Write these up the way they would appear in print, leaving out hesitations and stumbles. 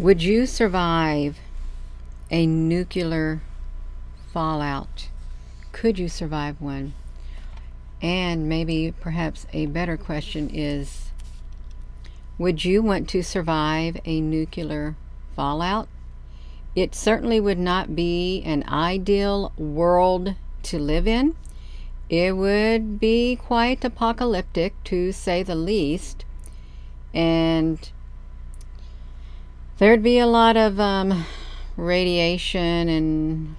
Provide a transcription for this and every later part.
Would you survive a nuclear fallout? Could you survive one? And maybe perhaps a better question is, would you want to survive a nuclear fallout? It certainly would not be an ideal world to live in. It would be quite apocalyptic, to say the least. And there'd be a lot of radiation, and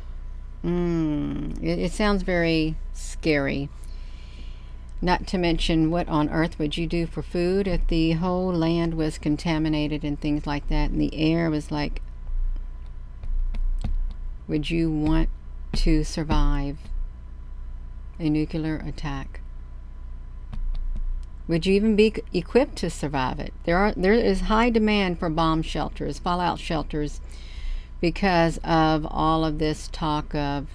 it sounds very scary. Not to mention, what on earth would you do for food if the whole land was contaminated and things like that, and the air was like, would you want to survive a nuclear attack? Would you even be equipped to survive it? There is high demand for bomb shelters, fallout shelters, because of all of this talk of,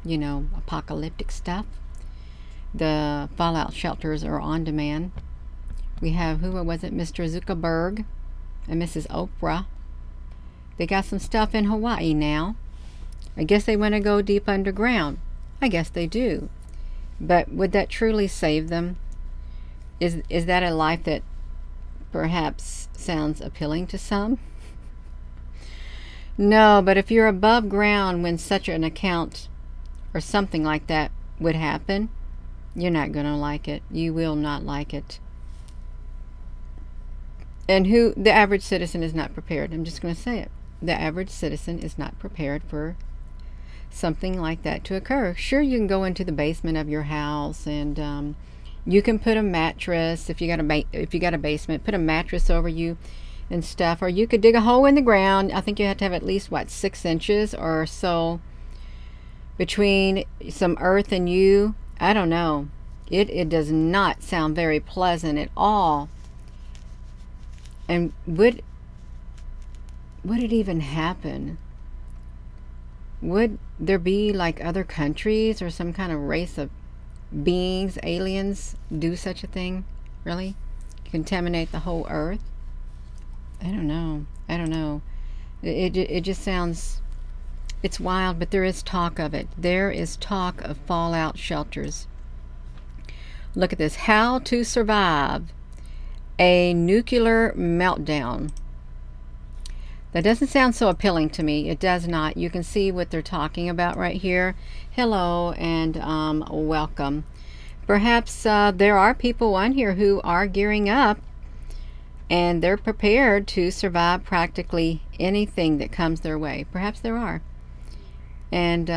apocalyptic stuff. The fallout shelters are on demand. We have, who was it, Mr. Zuckerberg and Mrs. Oprah. They got some stuff in Hawaii now. I guess they want to go deep underground. I guess they do. But would that truly save them? Is that a life that perhaps sounds appealing to some? No, but if you're above ground when such an account or something like that would happen, you're not going to like it. You will not like it. And the average citizen is not prepared. I'm just going to say it. The average citizen is not prepared for something like that to occur. Sure, you can go into the basement of your house, and you can put a mattress, if you got a basement, put a mattress over you and stuff, or you could dig a hole in the ground. I think you have to have at least 6 inches or so between some earth and you. I don't know. It does not sound very pleasant at all. And would it even happen? Would there be like other countries or some kind of race of beings, aliens, do such a thing? Really? Contaminate the whole earth? I don't know. It just sounds, it's wild, but there is talk of it. There is talk of fallout shelters. Look at this. How to survive a nuclear meltdown. That doesn't sound so appealing to me. It does not. You can see what they're talking about right here. Hello and welcome. Perhaps there are people on here who are gearing up and they're prepared to survive practically anything that comes their way. Perhaps there are. And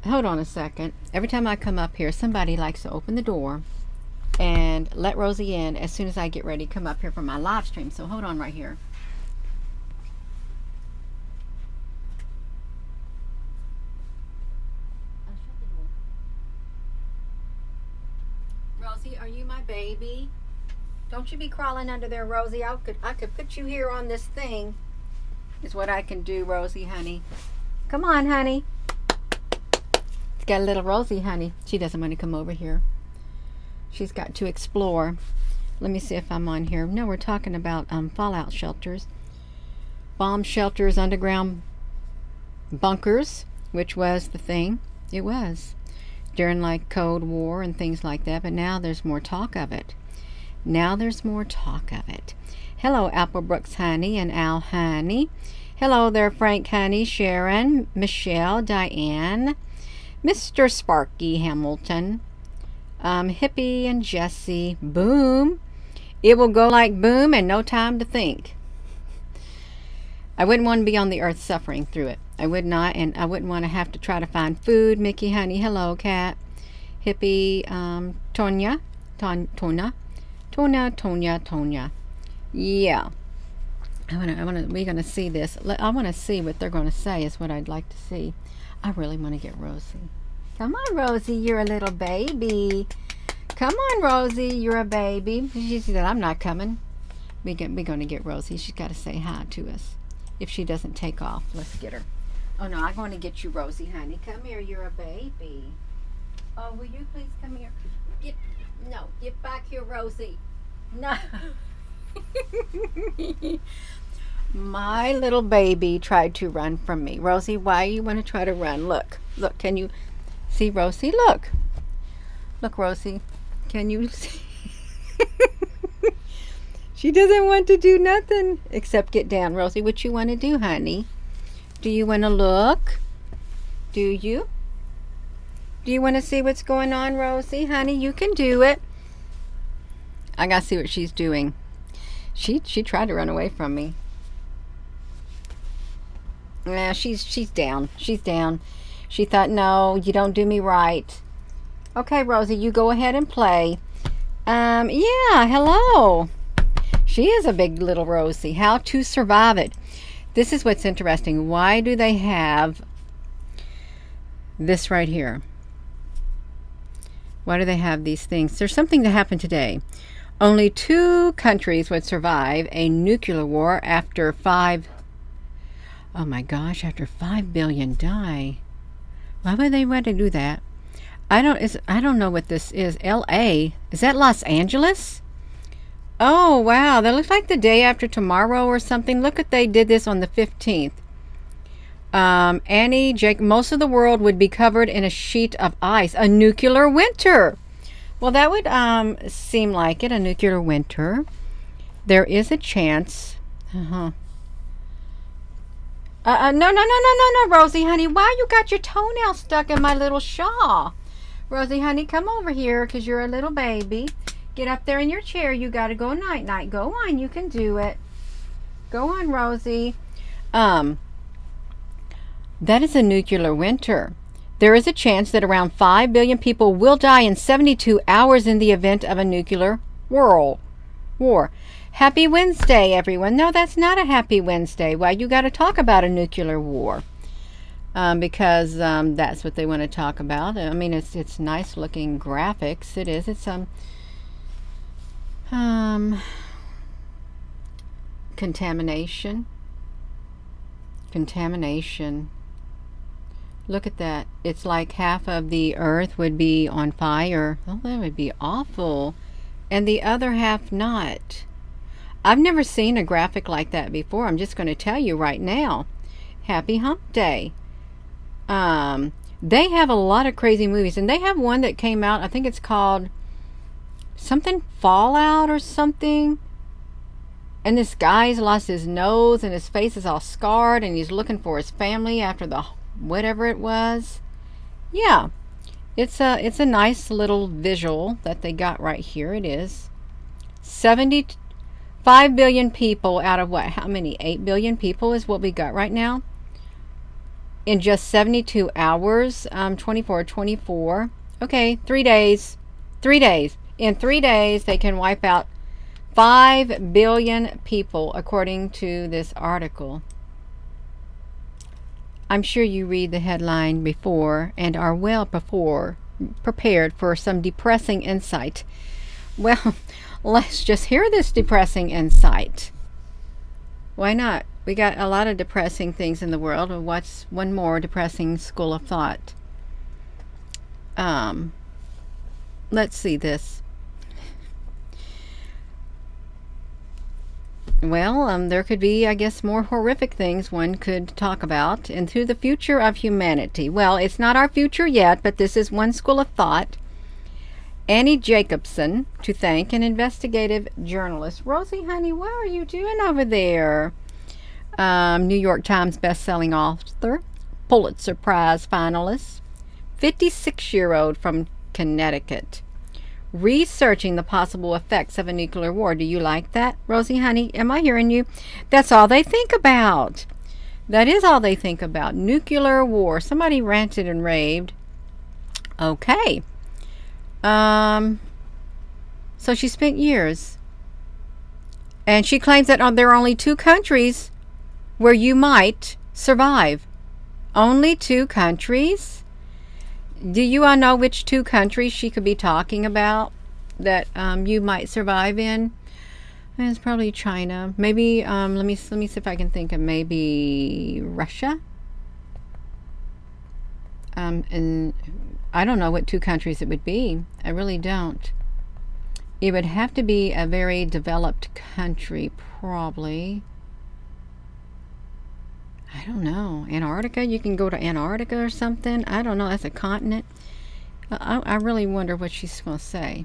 hold on a second. Every time I come up here, somebody likes to open the door and let Rosie in as soon as I get ready to come up here for my live stream. So hold on right here. I'll shut the door. Rosie, are you my baby? Don't you be crawling under there, Rosie. I could put you here on this thing. Is what I can do, Rosie, honey. Come on, honey. It's got a little Rosie, honey. She doesn't want to come over here. She's got to explore. Let me see if I'm on here. No, we're talking about fallout shelters. Bomb shelters, underground bunkers, which was the thing. It was. During like Cold War and things like that. But now there's more talk of it. Hello, Apple Brooks honey and Al honey. Hello there, Frank honey, Sharon, Michelle, Diane, Mr. Sparky Hamilton, Hippie and Jesse. Boom. It will go like boom and no time to think. I wouldn't want to be on the earth suffering through it. I would not, and I wouldn't want to have to try to find food. Mickey honey, hello, cat. Hippie, Tonya. Yeah. We're gonna see this. I want to see what they're going to say. Is what I'd like to see. I really want to get Rosie. Come on, Rosie, you're a little baby. Come on, Rosie, you're a baby. She said, I'm not coming. We're going to get Rosie. She's got to say hi to us. If she doesn't take off, let's get her. Oh, no, I'm going to get you, Rosie, honey. Come here, you're a baby. Oh, will you please come here? Get back here, Rosie. No. My little baby tried to run from me. Rosie, why you want to try to run? Look, look, can you see Rosie? Look. Look, Rosie. Can you see? She doesn't want to do nothing except get down. Rosie, what you want to do, honey? Do you want to look? Do you? Do you want to see what's going on, Rosie? Honey, you can do it. I gotta see what she's doing. She tried to run away from me. Yeah, she's down. She's down. She thought, no, you don't do me right. Okay, Rosie, you go ahead and play. Yeah, hello. She is a big little Rosie. How to survive it. This is what's interesting. Why do they have this right here? Why do they have these things? There's something that happened today. Only 2 countries would survive a nuclear war after 5. Oh my gosh, after 5 billion die. Why would they want to do that? I don't know what this is. LA. Is that Los Angeles? Oh wow, that looks like the day after tomorrow or something. Look at, they did this on the 15th. Annie, Jake, most of the world would be covered in a sheet of ice. A nuclear winter. Well, that would seem like it, a nuclear winter. There is a chance. No, Rosie, honey. Why you got your toenail stuck in my little shawl? Rosie, honey, come over here because you're a little baby. Get up there in your chair. You got to go night-night. Go on. You can do it. Go on, Rosie. That is a nuclear winter. There is a chance that around 5 billion people will die in 72 hours in the event of a nuclear war. Happy Wednesday, everyone. No, that's not a happy Wednesday. Why you got to talk about a nuclear war? Because that's what they want to talk about. I mean, it's nice looking graphics. It is. It's contamination. Look at that. It's like half of the earth would be on fire. Oh, that would be awful. And the other half not. I've never seen a graphic like that before. I'm just going to tell you right now. Happy Hump Day. They have a lot of crazy movies. And they have one that came out. I think it's called something Fallout or something. And this guy's lost his nose and his face is all scarred. And he's looking for his family after the whatever it was. Yeah, it's a nice little visual that they got right here. It is 75 billion people out of what, how many? 8 billion people is what we got right now in just 72 hours. 24. Okay, 3 days. In 3 days they can wipe out 5 billion people according to this article. I'm sure you read the headline before and are well prepared for some depressing insight. Well, let's just hear this depressing insight. Why not? We got a lot of depressing things in the world. What's one more depressing school of thought? Let's see this. Well, there could be, I guess, more horrific things one could talk about into the future of humanity. Well, it's not our future yet, but this is one school of thought. Annie Jacobson to thank an investigative journalist. Rosie, honey, what are you doing over there? New York Times best-selling author, Pulitzer Prize finalist, 56-year-old from Connecticut. Researching the possible effects of a nuclear war. Do you like that, Rosie, honey? Am I hearing you? That's all they think about. That is all they think about. Nuclear war. Somebody ranted and raved. Okay. So she spent years. And she claims that there are only 2 countries where you might survive. Only 2 countries? Do you all know which 2 countries she could be talking about that you might survive in? It's probably China. Maybe let me see if I can think of maybe Russia. And I don't know what 2 countries it would be. I really don't. It would have to be a very developed country, probably. I don't know. Antarctica? You can go to Antarctica or something? I don't know. That's a continent. I really wonder what she's going to say.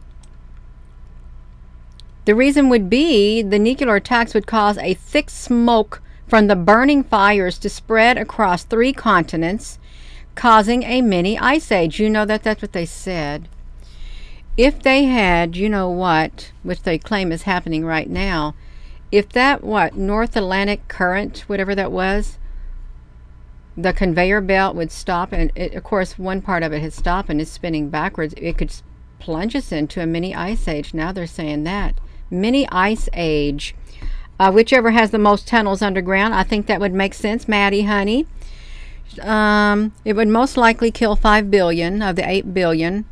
The reason would be the nuclear attacks would cause a thick smoke from the burning fires to spread across 3 continents, causing a mini ice age. You know that's what they said. If they had, you know what, which they claim is happening right now, if that, North Atlantic current, whatever that was, the conveyor belt would stop, and of course one part of it has stopped and is spinning backwards, it could plunge us into a mini ice age. Now they're saying that. Mini ice age. Whichever has the most tunnels underground. I think that would make sense, Maddie, honey. It would most likely kill 5 billion of the 8 billion.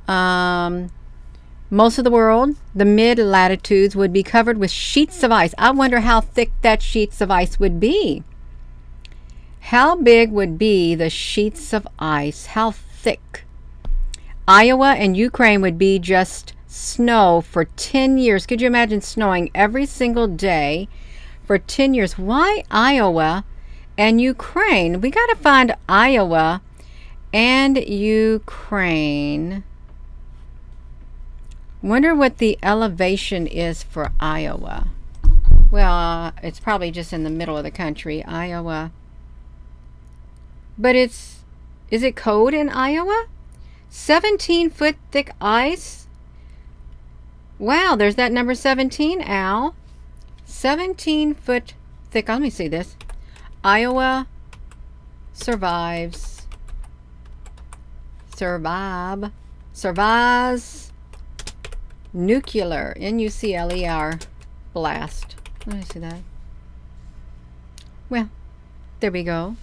Most of the world, the mid-latitudes, would be covered with sheets of ice. I wonder how thick that sheets of ice would be. How big would be the sheets of ice? How thick? Iowa and Ukraine would be just snow for 10 years. Could you imagine snowing every single day for 10 years? Why Iowa and Ukraine? We got to find Iowa and Ukraine. Wonder what the elevation is for Iowa. Well, it's probably just in the middle of the country, Iowa. But is it cold in Iowa? 17-foot thick ice? Wow, there's that number 17, Al. 17-foot thick. Let me see this. Iowa survives nuclear, N-U-C-L-E-R, blast. Let me see that. Well, there we go.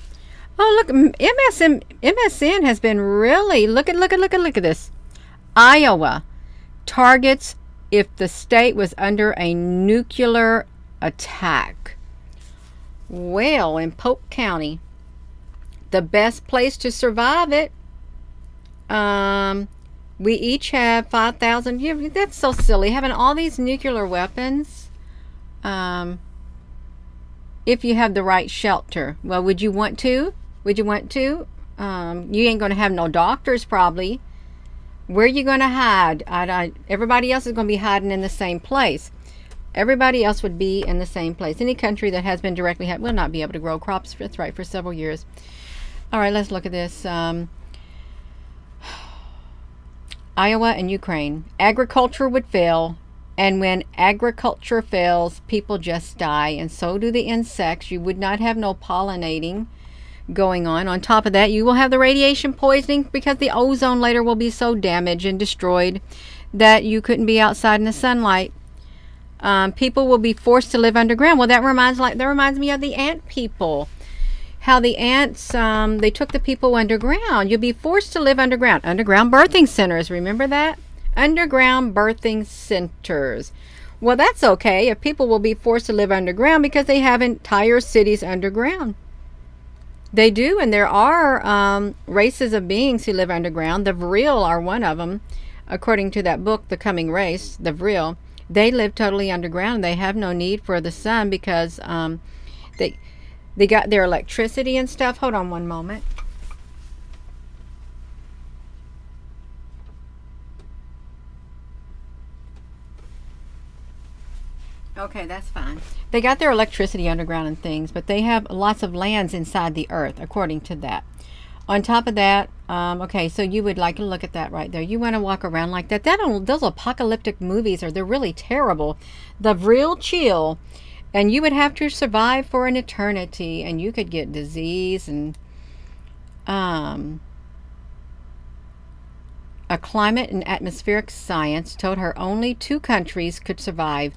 Oh, look, MSN has been really, look at this. Iowa targets if the state was under a nuclear attack. Well, in Polk County, the best place to survive it. We each have 5,000. Yeah, that's so silly, having all these nuclear weapons. If you have the right shelter. Well, would you want to? You ain't going to have no doctors, probably. Where are you going to hide? Everybody else is going to be hiding in the same place. Everybody else would be in the same place. Any country that has been directly hit will not be able to grow crops. That's right, for several years. All right, let's look at this. Iowa and Ukraine. Agriculture would fail. And when agriculture fails, people just die. And so do the insects. You would not have no pollinating going on. On top of that, you will have the radiation poisoning because the ozone layer will be so damaged and destroyed that you couldn't be outside in the sunlight. People will be forced to live underground. Well, that reminds me of the ant people. How the ants, they took the people underground. You'll be forced to live underground. Underground birthing centers, remember that? Underground birthing centers. Well, that's okay if people will be forced to live underground because they have entire cities underground. They do, and there are races of beings who live underground. The Vril are one of them. According to that book, The Coming Race, the Vril, they live totally underground. They have no need for the sun because they got their electricity and stuff. Hold on one moment. Okay, that's fine. They got their electricity underground and things, but they have lots of lands inside the earth, according to that. On top of that, okay, so you would like to look at that right there. You want to walk around like that. Those apocalyptic movies they're really terrible. The real chill, and you would have to survive for an eternity, and you could get disease and a climate and atmospheric science told her only 2 countries could survive.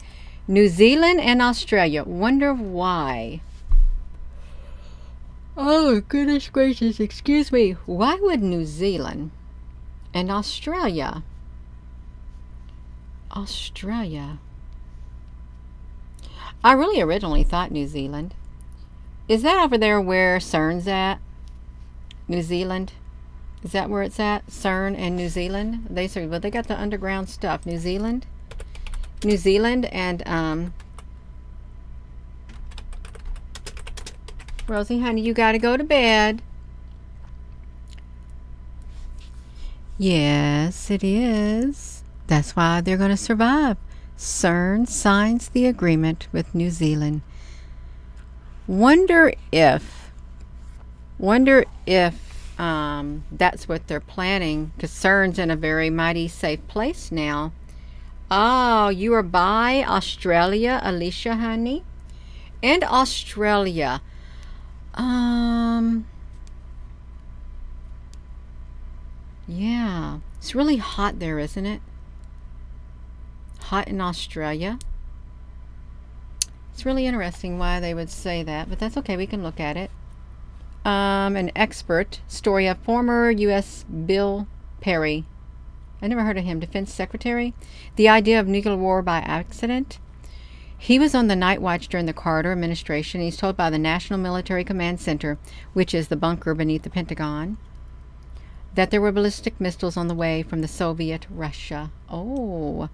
New Zealand and Australia. Wonder why. Oh, goodness gracious, excuse me. Why would New Zealand and Australia? I really originally thought New Zealand. Is that over there where CERN's at? New Zealand? Is that where it's at? CERN and New Zealand? They got the underground stuff. New Zealand? New Zealand and Rosie, honey, you got to go to bed. Yes, it is. That's why they're going to survive. CERN signs the agreement with New Zealand. Wonder if that's what they're planning, because CERN's in a very mighty safe place now. Oh, you are by Australia, Alicia, honey? And Australia. Yeah. It's really hot there, isn't it? Hot in Australia. It's really interesting why they would say that, but that's okay. We can look at it. An expert story of former U.S. Bill Perry. I never heard of him. Defense Secretary. The idea of nuclear war by accident. He was on the night watch during the Carter administration. He's told by the National Military Command Center, which is the bunker beneath the Pentagon, that there were ballistic missiles on the way from the Soviet Russia. Oh.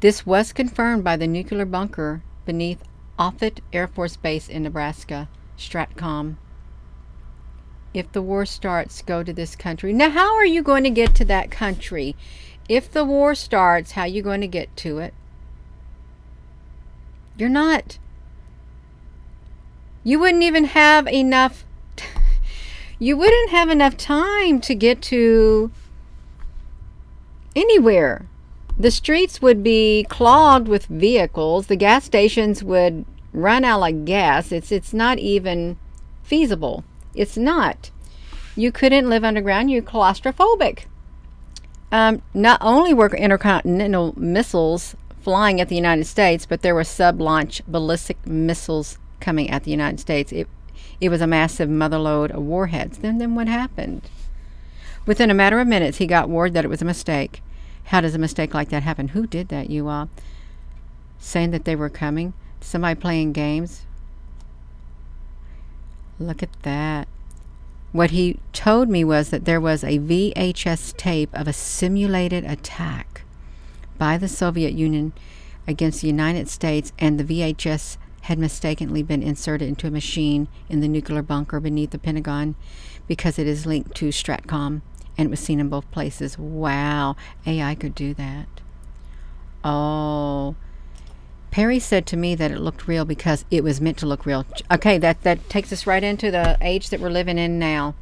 This was confirmed by the nuclear bunker beneath Offutt Air Force Base in Nebraska, Stratcom. If the war starts, go to this country. Now, how are you going to get to that country? If the war starts, how are you going to get to it? You're not. You wouldn't even have enough. You wouldn't have enough time to get to anywhere. The streets would be clogged with vehicles. The gas stations would run out like gas. It's not even feasible. It's not. You couldn't live underground. You're claustrophobic. Not only were intercontinental missiles flying at the United States, but there were sub-launch ballistic missiles coming at the United States. It was a massive motherlode of warheads. Then what happened? Within a matter of minutes, he got word that it was a mistake. How does a mistake like that happen? Who did that, you all? Saying that they were coming? Somebody playing games? Look at that. What he told me was that there was a VHS tape of a simulated attack by the Soviet Union against the United States, and the VHS had mistakenly been inserted into a machine in the nuclear bunker beneath the Pentagon because it is linked to Stratcom, and it was seen in both places. Wow, AI could do that. Oh, Perry said to me that it looked real because it was meant to look real. Okay, that takes us right into the age that we're living in now.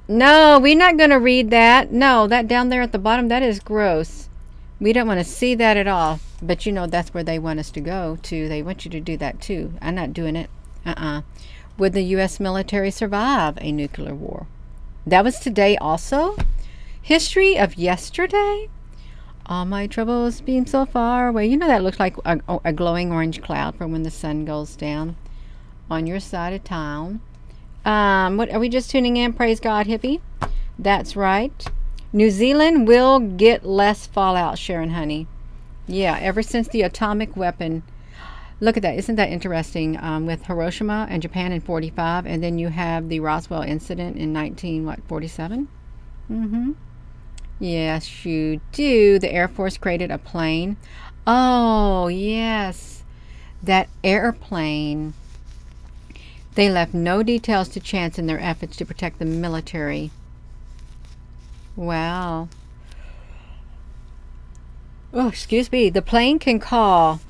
No, we're not going to read that. No, that down there at the bottom, that is gross. We don't want to see that at all. But you know, that's where they want us to go to. They want you to do that too. I'm not doing it. Would the U.S. military survive a nuclear war? That was today also. History of yesterday. All my troubles being so far away. You know, that looks like a glowing orange cloud from when the sun goes down on your side of town. What are we just tuning in? Praise God, hippie. That's right. New Zealand will get less fallout, Sharon Honey. Yeah, ever since the atomic weapon. Look at that. Isn't that interesting? With Hiroshima and Japan in 45, and then you have the Roswell incident in 47? Mm-hmm. Yes, you do. The Air Force created a plane. Oh, yes. That airplane. They left no details to chance in their efforts to protect the military. Wow. Oh, excuse me. The plane can call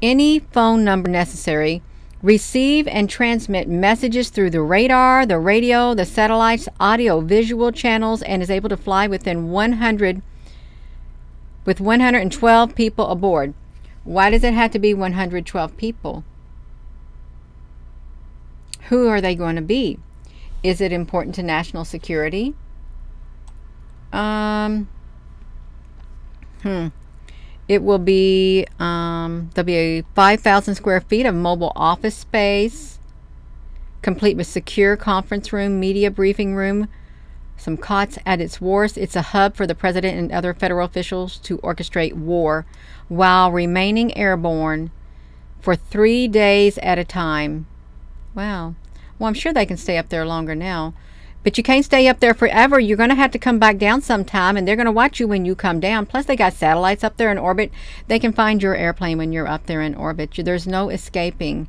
any phone number necessary, receive and transmit messages through the radar, the radio, the satellites, audio, visual channels, and is able to fly with 112 people aboard. Why does it have to be 112 people? Who are they going to be? Is it important to national security? It will be, there'll be 5,000 square feet of mobile office space, complete with secure conference room, media briefing room, some cots at its worst. It's a hub for the president and other federal officials to orchestrate war while remaining airborne for 3 days at a time. Wow. Well, I'm sure they can stay up there longer now. But you can't stay up there forever. You're going to have to come back down sometime, and they're going to watch you when you come down. Plus, they got satellites up there in orbit. They can find your airplane when you're up there in orbit. There's no escaping.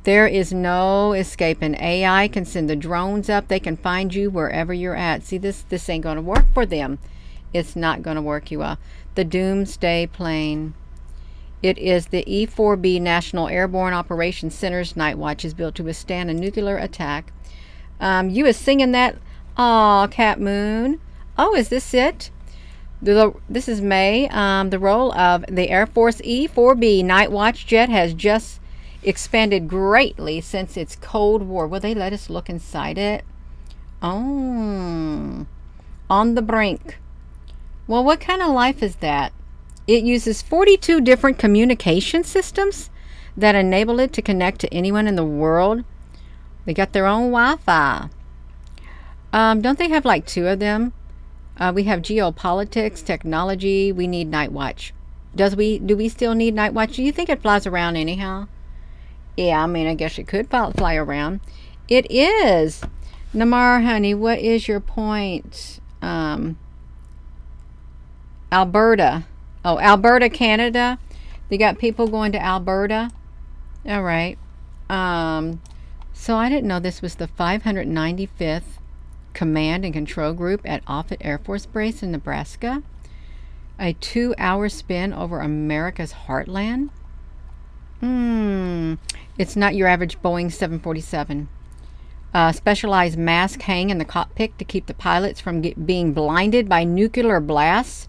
There is no escaping. AI can send the drones up. They can find you wherever you're at. See, this ain't going to work for them. It's not going to work, you all. The Doomsday Plane. It is the E-4B National Airborne Operations Center's night watch is built to withstand a nuclear attack. You was singing that. Aw, Cat Moon. Oh, is this it? This is May. The role of the Air Force E-4B Night Watch jet has just expanded greatly since its Cold War. Will they let us look inside it? Oh, on the brink. Well, what kind of life is that? It uses 42 different communication systems that enable it to connect to anyone in the world. They got their own Wi-Fi. Don't they have like 2 of them? We have geopolitics, technology. We need night watch. Do we still need night watch? Do you think it flies around anyhow? Yeah, I mean, I guess it could fly around. It is. Namar, honey, what is your point? Alberta. Oh, Alberta, Canada. They got people going to Alberta. All right. So I didn't know this was the 595th Command and Control Group at Offutt Air Force Base in Nebraska. A 2-hour spin over America's heartland. It's not your average Boeing 747. Specialized masks hang in the cockpit to keep the pilots from being blinded by nuclear blasts.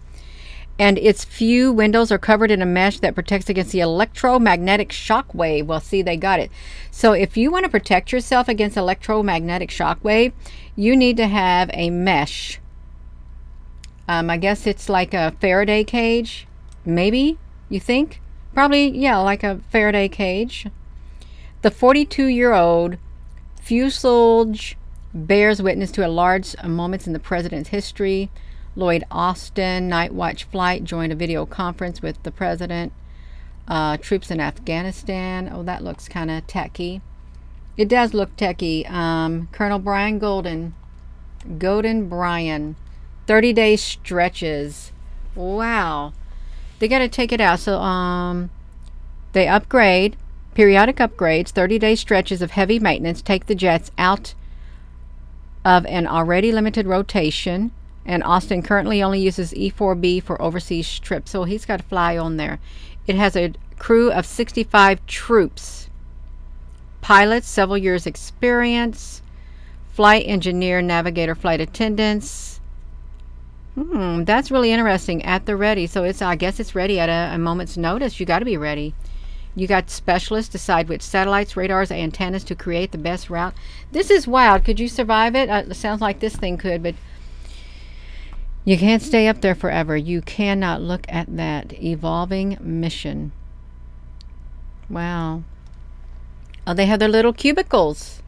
And its few windows are covered in a mesh that protects against the electromagnetic shock wave. Well, see, they got it. So if you want to protect yourself against electromagnetic shock wave, you need to have a mesh. I guess it's like a Faraday cage. Maybe, you think? Probably, yeah, like a Faraday cage. The 42-year-old fuselage bears witness to a large moments in the president's history. Lloyd Austin, night watch flight, joined a video conference with the president. Troops in Afghanistan. Oh, that looks kind of techy. It does look techy. Colonel Brian Golden Brian. 30-day stretches. Wow. They got to take it out. So they upgrade, periodic upgrades, 30-day stretches of heavy maintenance take the jets out of an already limited rotation. And Austin currently only uses E-4B for overseas trips, so he's got to fly on there. It has a crew of 65 troops, pilots, several years experience, flight engineer, navigator, flight attendants. That's really interesting. At the ready, so I guess it's ready at a moment's notice. You got to be ready. You got specialists decide which satellites, radars, antennas to create the best route. This is wild. Could you survive it? It sounds like this thing could, but you can't stay up there forever. You cannot. Look at that evolving mission. Wow. Oh, they have their little cubicles.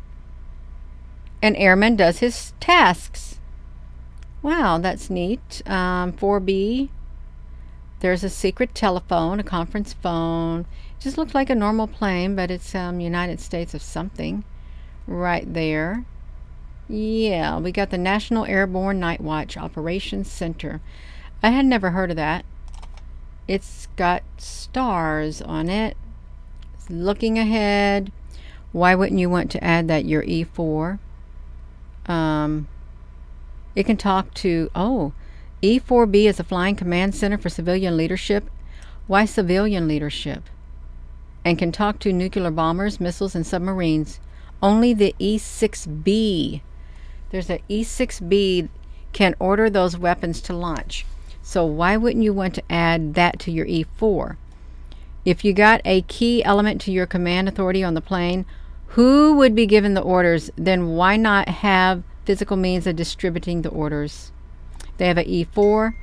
An airman does his tasks. Wow, that's neat. 4B. There's a secret telephone, a conference phone. It just looks like a normal plane, but it's United States of something right there. Yeah, we got the National Airborne Night Watch Operations Center. I had never heard of that. It's got stars on it. It's looking ahead. Why wouldn't you want to add that your E4? It can talk to, E4B is a flying command center for civilian leadership. Why civilian leadership? And can talk to nuclear bombers, missiles, and submarines. Only the E6B. There's an E6B can order those weapons to launch. So why wouldn't you want to add that to your E4? If you got a key element to your command authority on the plane, who would be given the orders? Then why not have physical means of distributing the orders? They have an E4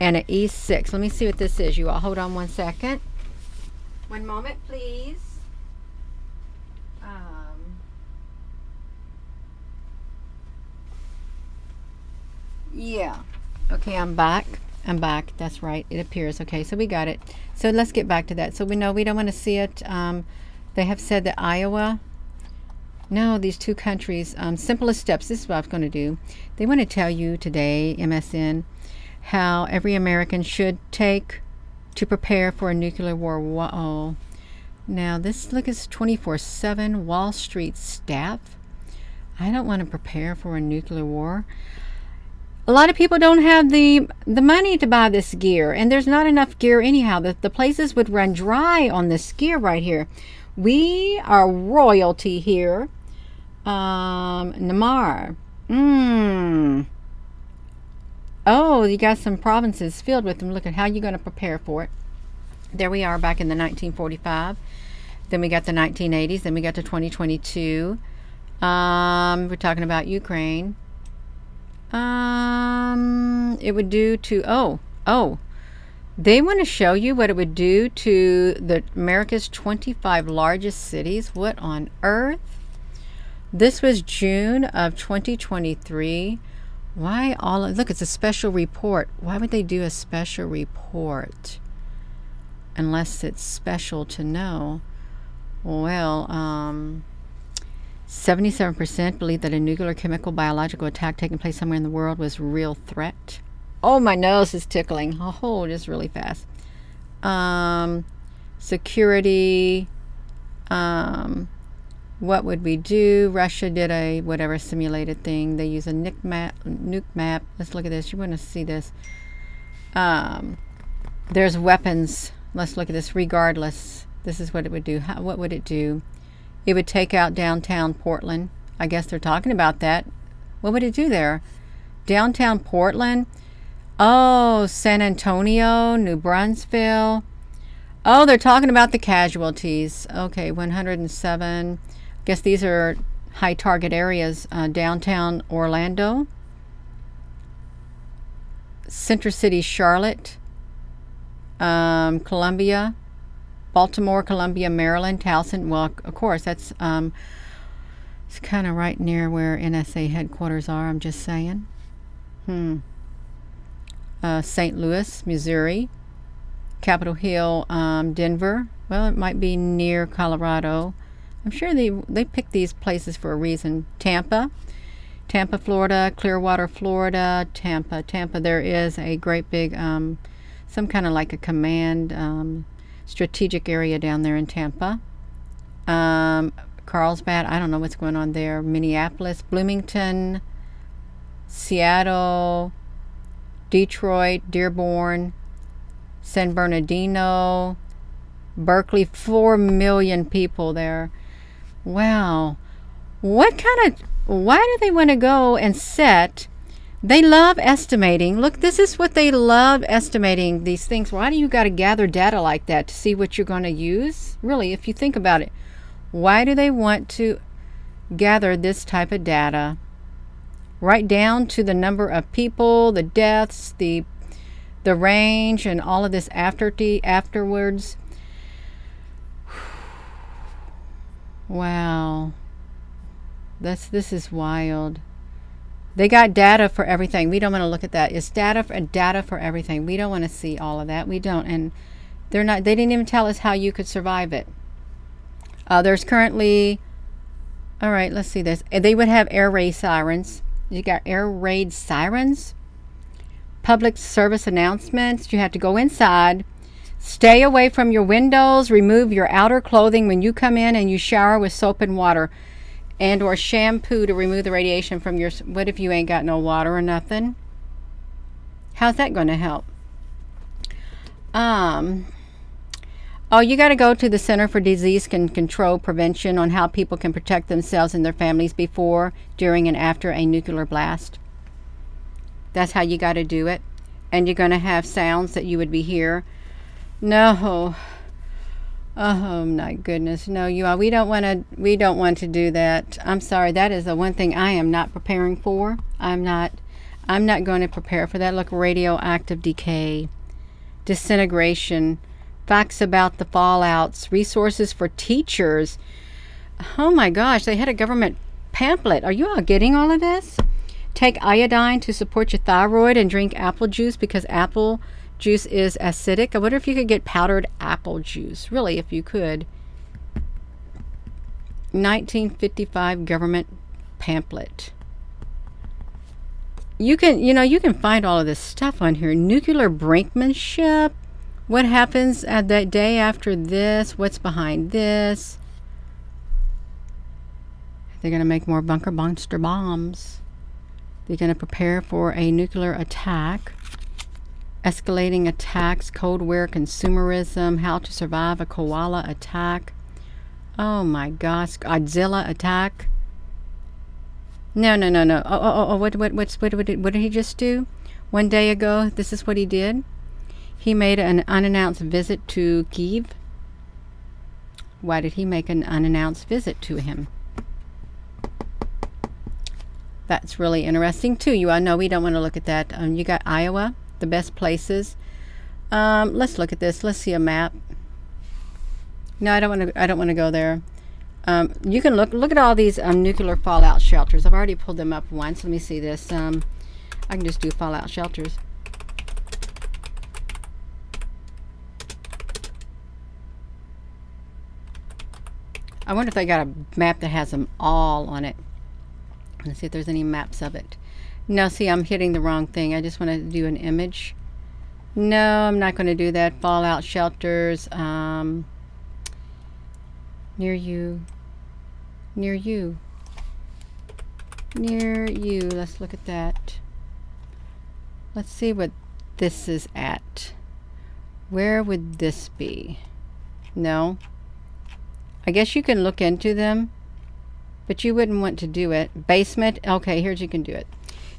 and an E6. Let me see what this is. You all hold on one second. One moment, please. Yeah. Okay, I'm back. That's right. It appears. Okay, so we got it. So let's get back to that. So we know we don't want to see it. They have said that Iowa No, these two countries, simplest steps. This is what I was going to do. They want to tell you today, MSN, how every American should take to prepare for a nuclear war. Whoa. Now, this look is 24/7 Wall Street staff. I don't want to prepare for a nuclear war. A lot of people don't have the money to buy this gear, and there's not enough gear anyhow. The places would run dry on this gear right here. We are royalty here. Namar. Oh, you got some provinces filled with them. Look at how you're going to prepare for it. There we are back in the 1945. Then we got the 1980s. Then we got to 2022. We're talking about Ukraine. It would do to, they want to show you what it would do to the America's 25 largest cities. What on earth? This was June of 2023. Why look, it's a special report. Why would they do a special report? Unless it's special to know. Well, 77% believe that a nuclear, chemical, biological attack taking place somewhere in the world was a real threat. Oh, my nose is tickling. Oh, just really fast. Security. What would we do? Russia did a whatever simulated thing. They use a nuke map. Let's look at this. You want to see this. There's weapons. Let's look at this. Regardless, this is what it would do. What would it do? It would take out downtown Portland. I guess they're talking about that. What would it do there? Downtown Portland? Oh, San Antonio, New Brunswick. Oh, they're talking about the casualties. Okay, 107. I guess these are high target areas. Downtown Orlando. Center City, Charlotte. Columbia. Baltimore, Columbia, Maryland, Towson. Well, of course, that's it's kind of right near where NSA headquarters are. I'm just saying. St. Louis, Missouri. Capitol Hill, Denver. Well, it might be near Colorado. I'm sure they picked these places for a reason. Tampa, Florida. Clearwater, Florida. Tampa. There is a great big some kind of like a command. Strategic area down there in Tampa. Carlsbad, I don't know what's going on there. Minneapolis, Bloomington, Seattle, Detroit, Dearborn, San Bernardino, Berkeley. 4 million people there. Wow. Why do they want to go and set? They love estimating. Look, this is what they love, estimating these things. Why do you got to gather data like that to see what you're going to use? Really, if you think about it, why do they want to gather this type of data? Right down to the number of people, the deaths, the range, and all of this afterwards. Wow. This is wild. They got data for everything. We don't want to look at that. It's data for everything. We don't want to see all of that. We don't. And they didn't even tell us how you could survive it. There's currently, all right, let's see this. They would have air raid sirens. You got air raid sirens. Public service announcements. You have to go inside. Stay away from your windows. Remove your outer clothing when you come in, and you shower with soap and water. And or shampoo to remove the radiation from your... What if you ain't got no water or nothing? How's that going to help? Oh, you got to go to the Center for Disease Control Prevention on how people can protect themselves and their families before, during, and after a nuclear blast. That's how you got to do it. And you're going to have sounds that you would be here. No. Oh my goodness, no, we don't want to do that. I'm sorry, that is the one thing I am not preparing for. I'm not going to prepare for that. Look, radioactive decay, disintegration, facts about the fallouts, resources for teachers. Oh my gosh, they had a government pamphlet. Are you all getting all of this? Take iodine to support your thyroid and drink apple juice because apple juice is acidic. I wonder if you could get powdered apple juice. Really, if you could. 1955 government pamphlet. You can find all of this stuff on here. Nuclear brinkmanship. What happens at that day after this? What's behind this? They're going to make more bunker monster bombs. They're going to prepare for a nuclear attack. Escalating attacks, Cold War consumerism, how to survive a koala attack. Oh my gosh, Godzilla attack. No. What did he just do? One day ago, this is what he did. He made an unannounced visit to Kyiv. Why did he make an unannounced visit to him? That's really interesting too. You all know we don't want to look at that. You got Iowa, the best places. Let's look at this. Let's see a map. No, I don't want to go there. You can look at all these nuclear fallout shelters. I've already pulled them up once. Let me see this. I can just do fallout shelters. I wonder if they got a map that has them all on it. Let's see if there's any maps of it. No, see, I'm hitting the wrong thing. I just want to do an image. No, I'm not going to do that. Fallout shelters. Near you. Let's look at that. Let's see what this is at. Where would this be? No. I guess you can look into them, but you wouldn't want to do it. Basement. Okay, here's you can do it.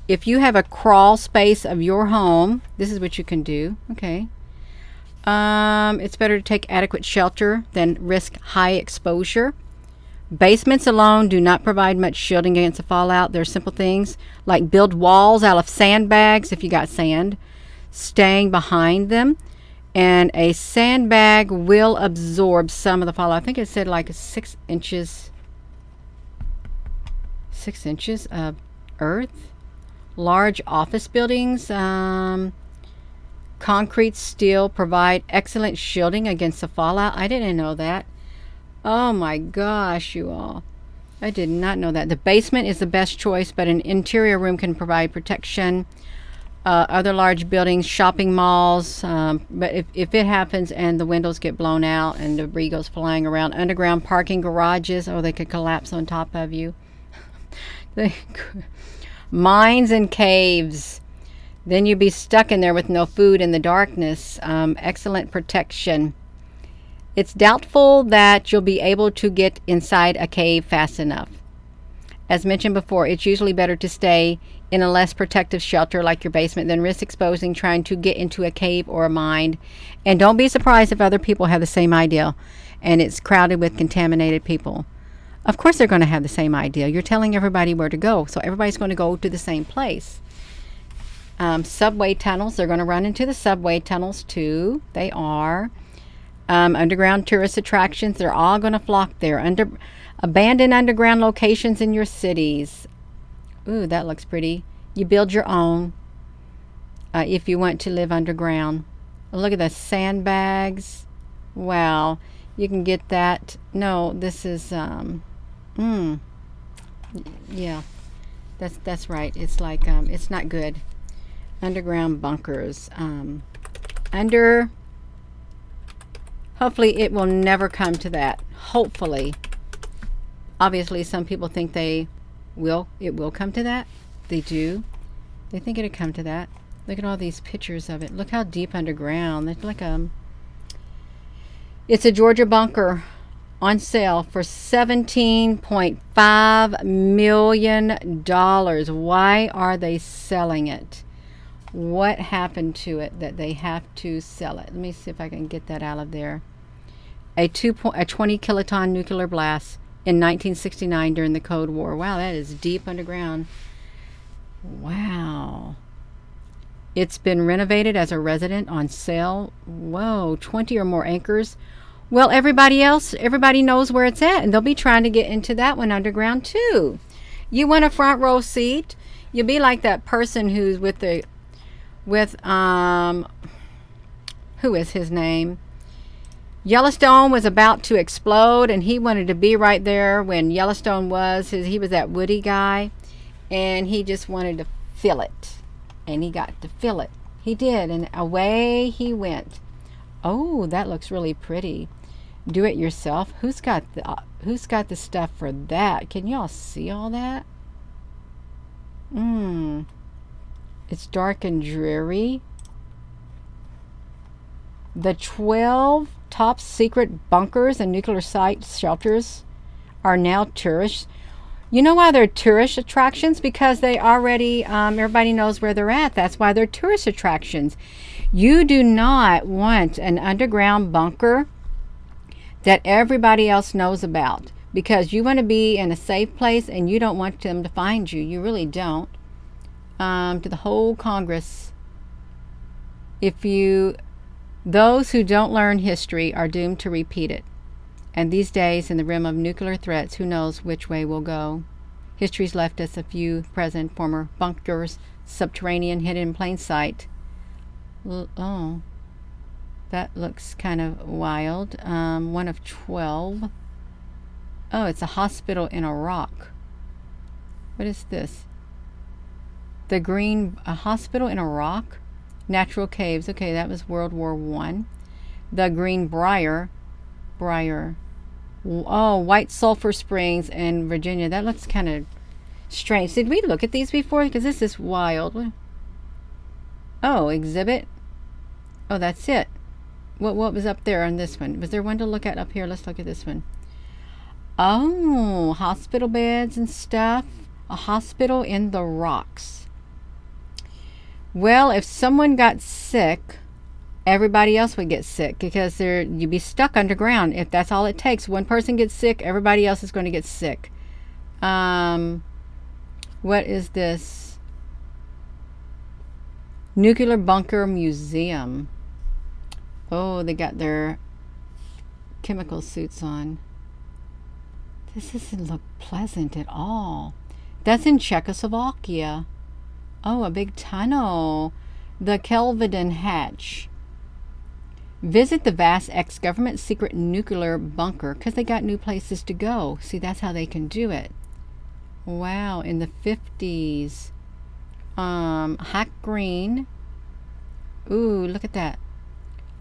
If you have a crawl space of your home, this is what you can do. Okay. It's better to take adequate shelter than risk high exposure. Basements alone do not provide much shielding against the fallout. There are simple things like build walls out of sandbags if you got sand, staying behind them. And a sandbag will absorb some of the fallout. I think it said like 6 inches. 6 inches of earth. Large office buildings. Concrete, steel provide excellent shielding against the fallout. I didn't know that. Oh my gosh, you all. I did not know that. The basement is the best choice, but an interior room can provide protection. Other large buildings, shopping malls. But if it happens and the windows get blown out and debris goes flying around, underground parking garages, they could collapse on top of you. Mines and caves. Then you'd be stuck in there with no food in the darkness. Excellent protection. It's doubtful that you'll be able to get inside a cave fast enough. As mentioned before, it's usually better to stay in a less protective shelter like your basement than risk exposing trying to get into a cave or a mine. And don't be surprised if other people have the same idea and it's crowded with contaminated people. Of course they're going to have the same idea. You're telling everybody where to go, so everybody's going to go to the same place. Subway tunnels. They're going to run into the subway tunnels too. They are. Underground tourist attractions. They're all going to flock there. Abandoned underground locations in your cities. Ooh, that looks pretty. You build your own if you want to live underground. Look at the sandbags. Wow. You can get that. No, this is yeah. That's right. It's like it's not good. Underground bunkers. Hopefully it will never come to that. Hopefully. Obviously some people think it will come to that. They do. They think it'll come to that. Look at all these pictures of it. Look how deep underground. It's like it's a Georgia bunker on sale for $17.5 million. Why are they selling it? What happened to it that they have to sell it? Let me see if I can get that out of there. A 20 kiloton nuclear blast in 1969 during the Cold War. Wow, that is deep underground. Wow. It's been renovated as a residence on sale. Whoa, 20 or more acres. Well, everybody knows where it's at, and they'll be trying to get into that one underground too. You want a front row seat? You'll be like that person who's with who is his name? Yellowstone was about to explode, and he wanted to be right there when Yellowstone was. He was that Woody guy, and he just wanted to feel it. And he got to feel it. He did, and away he went. Oh, that looks really pretty. Do it yourself. Who's got the stuff for that? Can y'all see all that? It's dark and dreary. The 12 top secret bunkers and nuclear site shelters are now tourists. You know why they're tourist attractions? Because they already, everybody knows where they're at. That's why they're tourist attractions. You do not want an underground bunker that everybody else knows about, because you want to be in a safe place and you don't want them to find you. You really don't. To the whole Congress, those who don't learn history are doomed to repeat it. And these days, in the realm of nuclear threats, who knows which way we'll go. History's left us a few present former bunkers, subterranean, hidden in plain sight. Oh, that looks kind of wild. One of 12. Oh, it's a hospital in a rock. What is this? A hospital in a rock? Natural caves. Okay, that was World War I. The Green Briar. Oh, White Sulphur Springs in Virginia. That looks kind of strange. Did we look at these before? Because this is wild. Oh, exhibit. Oh, that's it. What was up there on this one? Was there one to look at up here? Let's look at this one. Oh, hospital beds and stuff. A hospital in the rocks. Well, if someone got sick, everybody else would get sick, because you'd be stuck underground. If that's all it takes, one person gets sick, everybody else is going to get sick. What is this? Nuclear Bunker Museum. Oh, they got their chemical suits on. This doesn't look pleasant at all. That's in Czechoslovakia. Oh, a big tunnel. The Kelvedon Hatch. Visit the vast ex-government secret nuclear bunker, because they got new places to go. See, that's how they can do it. Wow, in the 50s. Hack Green. Ooh, look at that.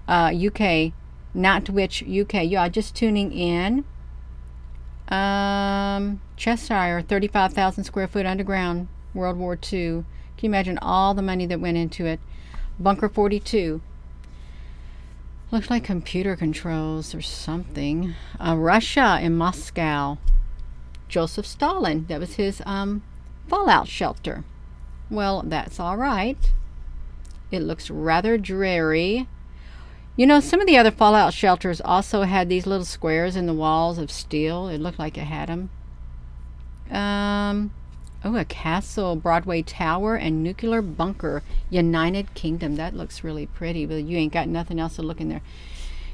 UK. Nantwich, UK. You are just tuning in. Cheshire, 35,000 square foot underground. World War II. Can you imagine all the money that went into it? Bunker 42. Looks like computer controls or something. Russia in Moscow. Joseph Stalin. That was his fallout shelter. Well, that's all right. It looks rather dreary. You know, some of the other fallout shelters also had these little squares in the walls of steel. It looked like it had them. Oh, a castle, Broadway Tower, and nuclear bunker, United Kingdom. That looks really pretty, but you ain't got nothing else to look in there.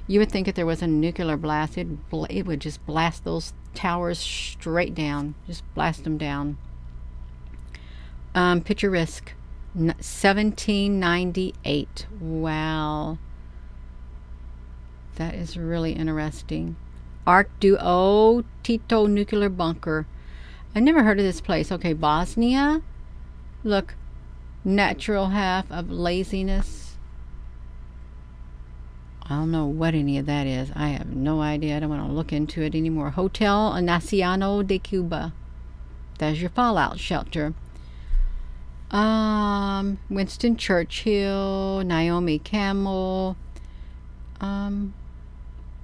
You would think if there was a nuclear blast, it would just blast those towers straight down. Just blast them down. Picturesque, 1798. Wow. That is really interesting. Arc Duo Tito Nuclear Bunker. I never heard of this place. Okay, Bosnia. Look, natural half of laziness. I don't know what any of that is. I have no idea. I don't want to look into it anymore. Hotel Nacional de Cuba. There's your fallout shelter. Winston Churchill, Naomi Campbell. Don't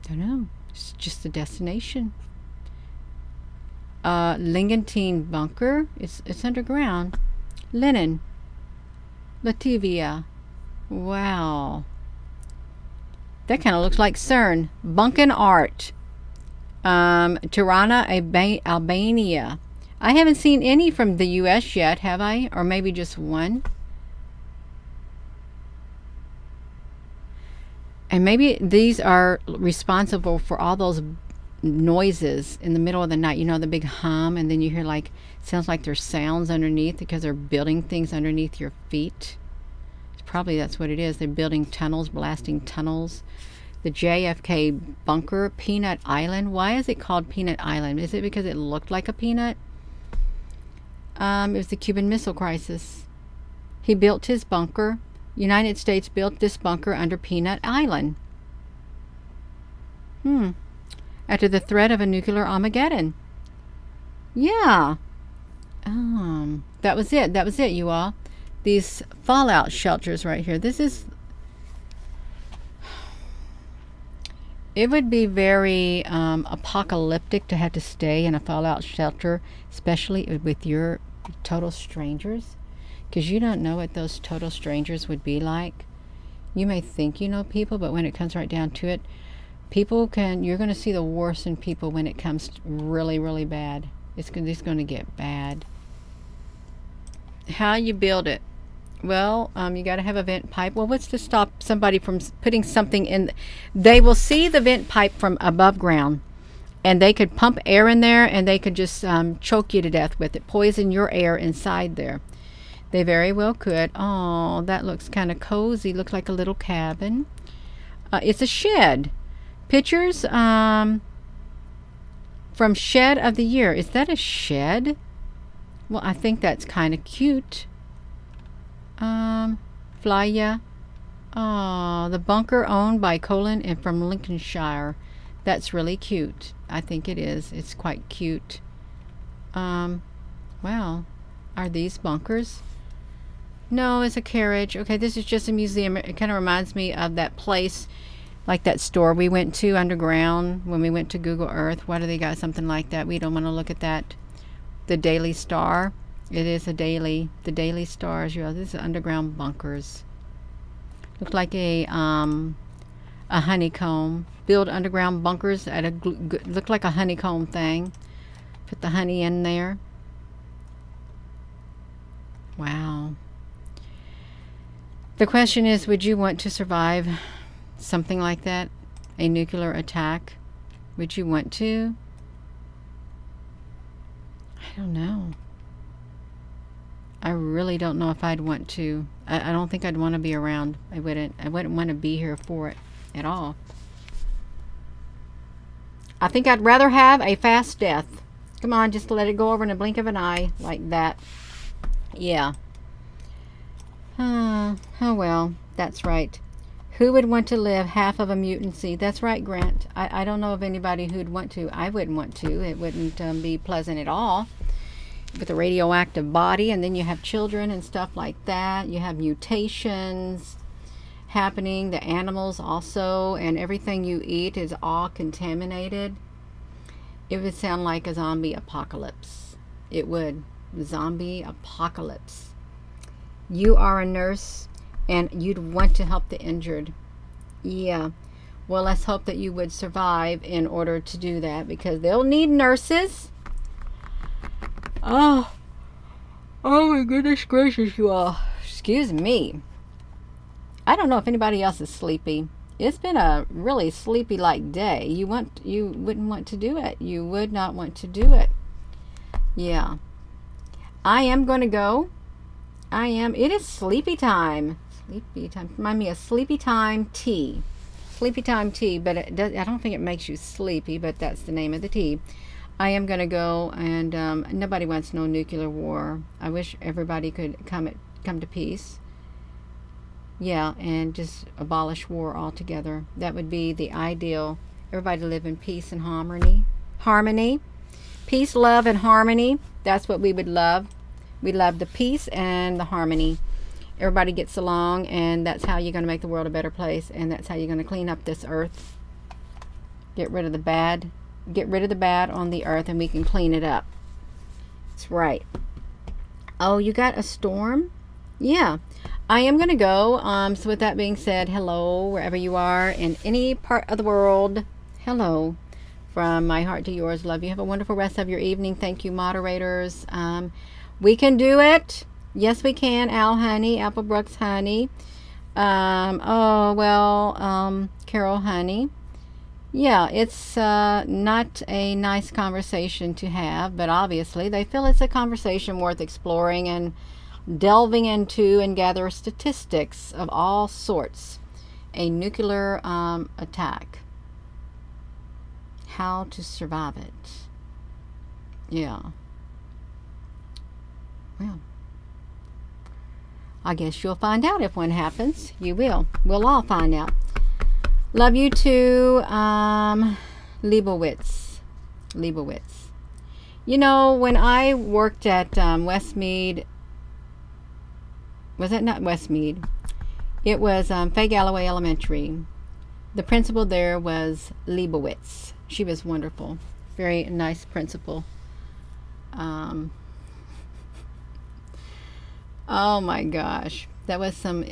know. It's just a destination. Lincoln Bunker. It's underground. Lenin. Latvia. Wow. That kind of looks like CERN. Bunkin Art. Tirana, Albania. I haven't seen any from the U.S. yet, have I? Or maybe just one. And maybe these are responsible for all those noises in the middle of the night. You know, the big hum, and then you hear like, sounds like there's sounds underneath because they're building things underneath your feet. Probably that's what it is. They're building tunnels, blasting tunnels. the JFK bunker, Peanut Island. Why is it called Peanut Island? Is it because it looked like a peanut? It was the Cuban Missile Crisis. He built his bunker. United States built this bunker under Peanut Island. After the threat of a nuclear Armageddon. Yeah. That was it. That was it, you all. These fallout shelters right here. This is... It would be very apocalyptic to have to stay in a fallout shelter, especially with your total strangers, because you don't know what those total strangers would be like. You may think you know people, but when it comes right down to it, you're going to see the worst in people when it comes really, really bad. It's going to get bad. How you build it? Well, you got to have a vent pipe. Well, what's to stop somebody from putting something in? They will see the vent pipe from above ground, and they could pump air in there, and they could just choke you to death with it, poison your air inside there. They very well could. Oh, that looks kind of cozy. Looks like a little cabin. It's a shed. Pictures from Shed of the Year. Is that a shed? Well, I think that's kind of cute. Flya. Oh, the bunker owned by Colin and from Lincolnshire. That's really cute. I think it is. It's quite cute. Wow. Are these bunkers? No, it's a carriage. Okay, this is just a museum. It kind of reminds me of that place, like that store we went to underground when we went to Google Earth. Why do they got something like that? We don't want to look at that. The Daily Star. It is the Daily Stars. This is underground bunkers. Look like a honeycomb. Build underground bunkers at look like a honeycomb thing. Put the honey in there. Wow. The question is, would you want to survive something like that? A nuclear attack? Would you want to? I don't know. I really don't know if I'd want to. I don't think I'd want to be around. I wouldn't want to be here for it at all. I think I'd rather have a fast death. Come on, just let it go over in a blink of an eye like that. Yeah. Oh well, that's right. Who would want to live half of a mutancy? That's right, Grant. I don't know of anybody who'd want to. I wouldn't want to. It wouldn't be pleasant at all. With a radioactive body, and then you have children and stuff like that. You have mutations happening. The animals also, and everything you eat is all contaminated. It would sound like a zombie apocalypse. It would. Zombie apocalypse. You are a nurse, and you'd want to help the injured. Yeah. Well, let's hope that you would survive in order to do that, because they'll need nurses. Oh my goodness gracious, you all. Excuse me. I don't know if anybody else is sleepy. It's been a really sleepy-like day. You wouldn't want to do it. You would not want to do it. Yeah. I am going to go. It is sleepy time. Sleepy time. Remind me of sleepy time tea. Sleepy time tea, but I don't think it makes you sleepy, but that's the name of the tea. I am going to go, and nobody wants no nuclear war. I wish everybody could come to peace. Yeah, and just abolish war altogether. That would be the ideal. Everybody live in peace and harmony. Peace, love, and harmony. That's what we would love. We love the peace and the harmony. Everybody gets along, and that's how you're going to make the world a better place, and that's how you're going to clean up this earth. Get rid of the bad. Get rid of the bad on the earth, and we can clean it up. That's right. Oh, you got a storm? Yeah. I am going to go. So with that being said, hello, wherever you are in any part of the world. Hello. From my heart to yours. Love you. Have a wonderful rest of your evening. Thank you, moderators. We can do it. Yes, we can. Al Honey, Apple Brooks Honey. Carol Honey. Yeah, it's not a nice conversation to have, but obviously they feel it's a conversation worth exploring and delving into, and gather statistics of all sorts. a nuclear attack. How to survive it. Yeah. Well, I guess you'll find out if one happens. You will. We'll all find out. Love you too, Leibowitz. You know, when I worked at Westmead, was it not Westmead? It was Faye Galloway Elementary. The principal there was Leibowitz. She was wonderful. Very nice principal. Oh my gosh. That was some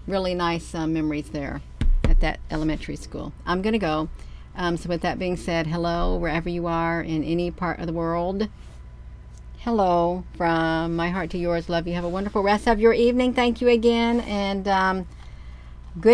really nice memories there at that elementary school. I'm going to go. So with that being said, hello, wherever you are in any part of the world. Hello, from my heart to yours. Love you. Have a wonderful rest of your evening. Thank you again. And